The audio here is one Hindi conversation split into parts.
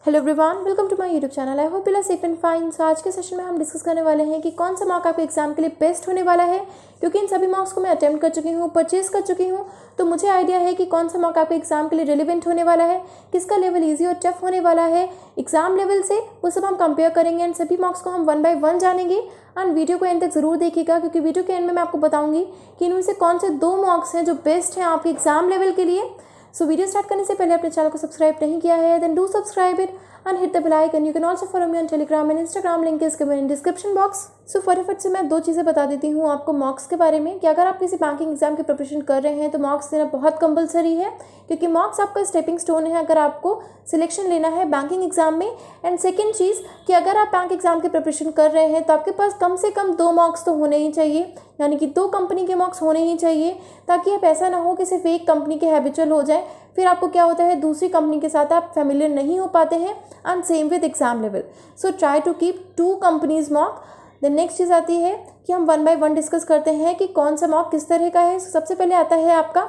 Hello everyone, welcome to my YouTube channel. I hope you are safe and fine. So आज के सेशन में हम डिस्कस करने वाले हैं कि कौन सा मॉक आपके एग्जाम के लिए बेस्ट होने वाला है, क्योंकि इन सभी मॉक्स को मैं अटेम्प्ट कर चुकी हूँ, परचेज कर चुकी हूँ, तो मुझे आइडिया है कि कौन सा मॉक आपके एग्जाम के लिए रिलेवेंट होने वाला है, किसका लेवल ईजी और टफ होने वाला है एग्जाम लेवल से, वो सब हम कंपेयर करेंगे एंड सभी मॉक्स को हम 1 बाय 1 जानेंगे। एंड वीडियो को एंड तक जरूर देखिएगा, क्योंकि वीडियो के एंड में मैं आपको बताऊंगी कि इनमें से कौन से 2 मॉक्स हैं जो बेस्ट हैं आपके एग्जाम लेवल के लिए। सो वीडियो स्टार्ट करने से पहले अपने चैनल को सब्सक्राइब नहीं किया है, then do subscribe it and hit the bell icon. You can also follow me on Telegram and Instagram. Link is given in description box. सो फटाफट से मैं 2 चीज़ें बता देती हूँ आपको मॉक्स के बारे में कि अगर आप किसी बैंकिंग एग्जाम की प्रिपरेशन कर रहे हैं तो मॉक्स देना बहुत कंपलसरी है, क्योंकि मॉक्स आपका स्टेपिंग स्टोन है अगर आपको सिलेक्शन लेना है बैंकिंग एग्जाम में। एंड सेकंड चीज़ कि अगर आप बैंक एग्जाम की प्रिपरेशन कर रहे हैं तो आपके पास कम से कम 2 मॉक्स तो होने ही चाहिए, यानी कि 2 कंपनी के मॉक्स होने ही चाहिए, ताकि आप ऐसा ना हो कि सिर्फ एक कंपनी के हैबिचुअल हो जाए, फिर आपको क्या होता है दूसरी कंपनी के साथ आप फेमिलियर नहीं हो पाते हैं। And same with exam level. So try to keep 2 companies mock. The next चीज़ आती है कि हम 1 बाय 1 डिस्कस करते हैं कि कौन सा मॉक किस तरह का है। सबसे पहले आता है आपका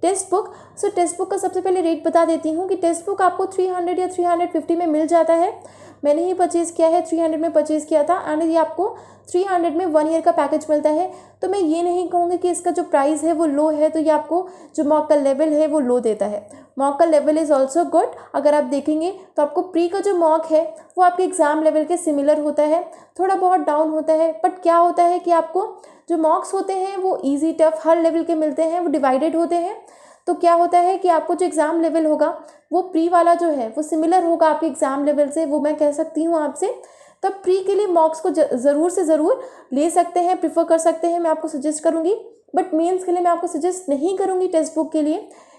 टेक्स्ट बुक। सो टेक्स्ट बुक का सबसे पहले रेट बता देती हूँ कि टेक्स्ट बुक आपको 300 या 350 में मिल जाता है। मैंने ही परचेज़ किया है, 300 में परचेज़ किया था एंड ये आपको 300 में 1 ईयर का पैकेज मिलता है। तो मैं ये नहीं कहूँगी कि इसका जो प्राइस है वो लो है, तो ये आपको जो मॉक का लेवल है वो लो देता है। मॉक का लेवल इज़ ऑल्सो गुड। अगर आप देखेंगे तो आपको प्री का जो मॉक है वो आपके एग्ज़ाम लेवल के सिमिलर होता है, थोड़ा बहुत डाउन होता है, बट क्या होता है कि आपको जो मॉक्स होते हैं वो ईजी टफ हर लेवल के मिलते हैं, वो डिवाइडेड होते हैं। तो क्या होता है कि आपको जो एग्ज़ाम लेवल होगा वो प्री वाला जो है वो सिमिलर होगा आपके एग्ज़ाम लेवल से, वो मैं कह सकती हूँ आपसे। तब प्री के लिए मॉक्स को ज़रूर से ज़रूर ले सकते हैं, प्रिफर कर सकते हैं, मैं आपको सजेस्ट करूँगी। बट मेंस के लिए मैं आपको सजेस्ट नहीं करूँगी टेक्स्ट बुक के लिए,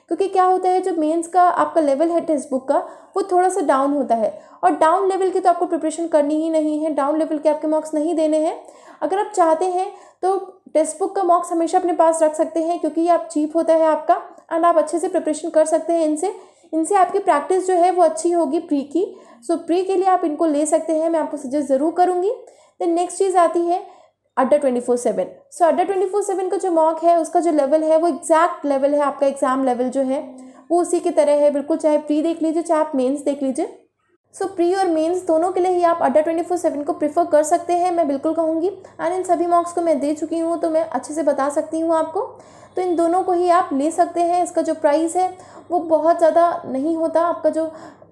क्योंकि क्या होता है जो मेंस का आपका लेवल है टेक्स्ट बुक का वो थोड़ा सा डाउन होता है, और डाउन लेवल की तो आपको प्रिपरेशन करनी ही नहीं है, डाउन लेवल के आपके मॉक्स नहीं देने हैं। अगर आप चाहते हैं तो टेक्स्ट बुक का मॉक्स हमेशा अपने पास रख सकते हैं, क्योंकि ये आप चीप होता है आपका एंड आप अच्छे से प्रिपरेशन कर सकते हैं इनसे आपकी प्रैक्टिस जो है वो अच्छी होगी प्री की। सो प्री के लिए आप इनको ले सकते हैं, मैं आपको सजेस्ट ज़रूर करूँगी। देन नेक्स्ट चीज़ आती है अड्डा 24/7। सो अड्डा 24/7 का जो मॉक है उसका जो लेवल है वो एग्जैक्ट लेवल है आपका एग्जाम लेवल जो है वो उसी की तरह है बिल्कुल, चाहे प्री देख लीजिए चाहे आप मेंस देख लीजिए। सो प्री और मेंस दोनों के लिए ही आप अड्डा 24/7 को प्रीफर कर सकते हैं, मैं बिल्कुल कहूँगी। एंड इन सभी मॉक्स को मैं दे चुकी हूँ तो मैं अच्छे से बता सकती हूँ आपको, तो इन दोनों को ही आप ले सकते हैं। इसका जो प्राइस है वो बहुत ज़्यादा नहीं होता, आपका जो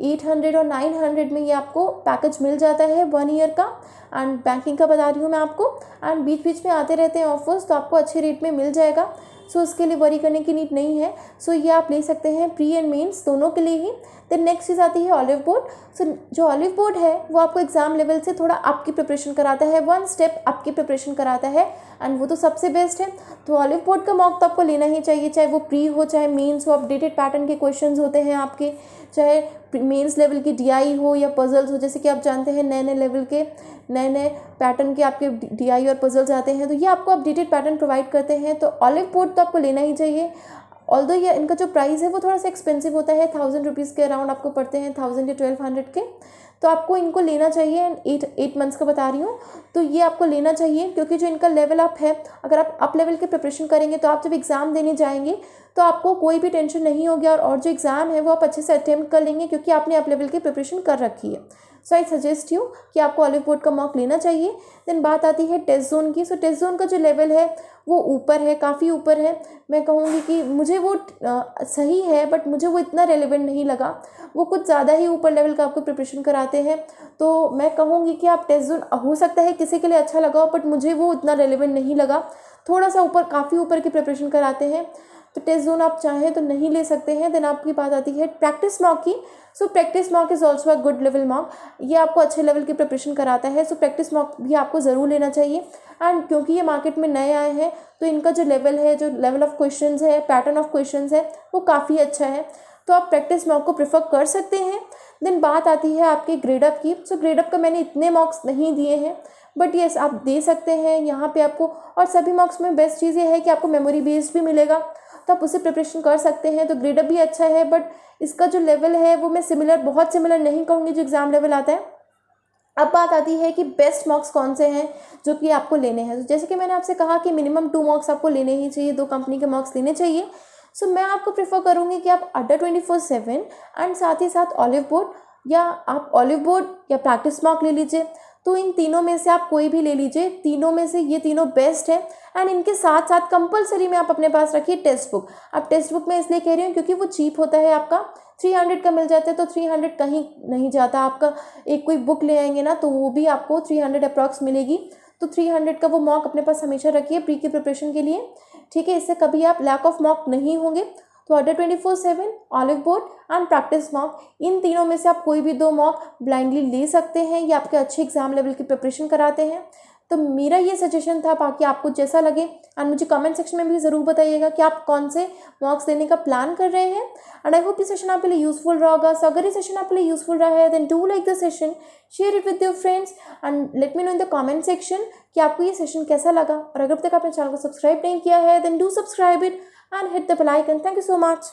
800 और 900 में ये आपको पैकेज मिल जाता है 1 ईयर का। एंड बैंकिंग का बता रही हूँ मैं आपको, एंड बीच बीच में आते रहते हैं ऑफर्स, तो आपको अच्छे रेट में मिल जाएगा। सो उसके लिए वरी करने की नीड नहीं है। सो ये आप ले सकते हैं प्री एंड मेंस दोनों के लिए ही। देन नेक्स्ट चीज़ आती है ऑलिव बोर्ड। सो जो ऑलिव बोर्ड है वो आपको एग्जाम लेवल से थोड़ा आपकी प्रिपरेशन कराता है, 1 स्टेप आपकी प्रिपरेशन कराता है, एंड वो तो सबसे बेस्ट है। तो ऑलिव बोर्ड का मॉक तो आपको लेना ही चाहिए, चाहे वो प्री हो चाहे मेंस हो। अपडेटेड पैटर्न के क्वेश्चंस होते हैं आपके, चाहे मेंस लेवल की डीआई हो या पजल्स हो। जैसे कि आप जानते हैं नए नए लेवल के नए नए पैटर्न के आपके डीआई और पजल्स आते हैं, तो ये आपको अपडेटेड पैटर्न प्रोवाइड करते हैं। तो ऑलिव बोर्ड तो आपको लेना ही चाहिए। ऑल्दो ये इनका जो प्राइस है वो थोड़ा सा एक्सपेंसिव होता है, 1000 रुपीज़ के अराउंड आपको पड़ते हैं, 1000 या 1200 के। तो आपको इनको लेना चाहिए। एंड 8 मंथ्स का बता रही हूँ, तो ये आपको लेना चाहिए, क्योंकि जो इनका लेवल अप है, अगर आप अप लेवल की प्रिपरेशन करेंगे तो आप जब एग्ज़ाम देने जाएंगे तो आपको कोई भी टेंशन नहीं होगी, और जो एग्ज़ाम है वो आप अच्छे से अटेम्प्ट कर लेंगे, क्योंकि आपने अप लेवल की प्रिपरेशन कर रखी है। सो आई सजेस्ट यू कि आपको ऑलिव बोर्ड का मॉक लेना चाहिए। देन बात आती है टेस्ट जोन की। सो टेस्ट जोन का जो लेवल है वो ऊपर है, काफ़ी ऊपर है। मैं कहूँगी कि मुझे वो सही है, बट मुझे वो इतना रेलेवेंट नहीं लगा, वो कुछ ज़्यादा ही ऊपर लेवल का आपको प्रिपरेशन कराते हैं। तो मैं कहूँगी कि आप टेस्ट जोन, हो सकता है किसी के लिए अच्छा लगा हो, बट मुझे वो उतना रेलेवेंट नहीं लगा, थोड़ा सा ऊपर, काफ़ी ऊपर की प्रिपरेशन कराते हैं। तो टेस्ट जोन आप चाहें तो नहीं ले सकते हैं। देन आपकी बात आती है प्रैक्टिस मॉक की। So practice mock is also a good level mock, ये आपको अच्छे लेवल की प्रिपरेशन कराता है। सो प्रैक्टिस मॉक भी आपको ज़रूर लेना चाहिए। एंड क्योंकि ये मार्केट में नए आए हैं तो इनका जो लेवल है, जो लेवल ऑफ क्वेश्चंस है, पैटर्न ऑफ क्वेश्चंस है, वो काफ़ी अच्छा है, तो आप प्रैक्टिस मॉक को प्रेफर कर सकते हैं। देन बात आती है आपके ग्रेडअप की। सो ग्रेडअप का मैंने इतने मॉक्स नहीं दिए हैं, बट येस आप दे सकते हैं यहाँ पे आपको। और सभी मॉक्स में बेस्ट चीज़ ये है कि आपको मेमोरी बेस्ड भी मिलेगा, तो आप उससे प्रिपरेशन कर सकते हैं। तो ग्रेडअप भी अच्छा है, बट इसका जो लेवल है वो मैं बहुत सिमिलर नहीं कहूँगी जो एग्ज़ाम लेवल आता है। अब बात आती है कि बेस्ट मॉक्स कौन से हैं जो कि आपको लेने हैं। तो जैसे कि मैंने आपसे कहा कि मिनिमम 2 मॉक्स आपको लेने ही चाहिए, 2 कंपनी के मॉक्स लेने चाहिए। सो मैं आपको प्रेफर करूँगी कि आप अड्डा 24/7 एंड साथ ही साथ ऑलिव बोर्ड या आप ऑलिव बोर्ड या प्रैक्टिस मॉक ले लीजिए। तो इन तीनों में से आप कोई भी ले लीजिए, तीनों में से ये तीनों बेस्ट है। एंड इनके साथ साथ कंपलसरी में आप अपने पास रखिए टेक्स्ट बुक। अब टेक्स्ट बुक मैं इसलिए कह रही हूँ क्योंकि वो चीप होता है, आपका 300 का मिल जाता है, तो 300 कहीं नहीं जाता आपका। एक कोई बुक ले आएंगे ना तो वो भी आपको 300 अप्रॉक्स मिलेगी। तो 300 का वो मॉक अपने पास हमेशा रखिए प्री की प्रिपरेशन के लिए, ठीक है। इससे कभी आप लैक ऑफ मॉक नहीं होंगे। तो Adda 24/7, Olive Board and practice mock, इन तीनों में से आप कोई भी 2 मॉक ब्लाइंडली ले सकते हैं। ये आपके अच्छे एग्जाम लेवल की प्रिपरेशन कराते हैं। तो मेरा ये सजेशन था, बाकी आपको जैसा लगे। एंड मुझे कमेंट सेक्शन में भी ज़रूर बताइएगा कि आप कौन से मॉक्स लेने का प्लान कर रहे हैं। एंड आई होप ये सेशन आपके लिए यूजफुल रहा होगा। सो अगर ये सेशन आपके लिए यूजफुल रहा है then do like the session, share it with your friends and let me know in the comment section कि आपको ये सेशन कैसा लगा। और अगर अब तक आपने चैनल को सब्सक्राइब नहीं किया है then do subscribe it and hit the bell icon. Thank you so much.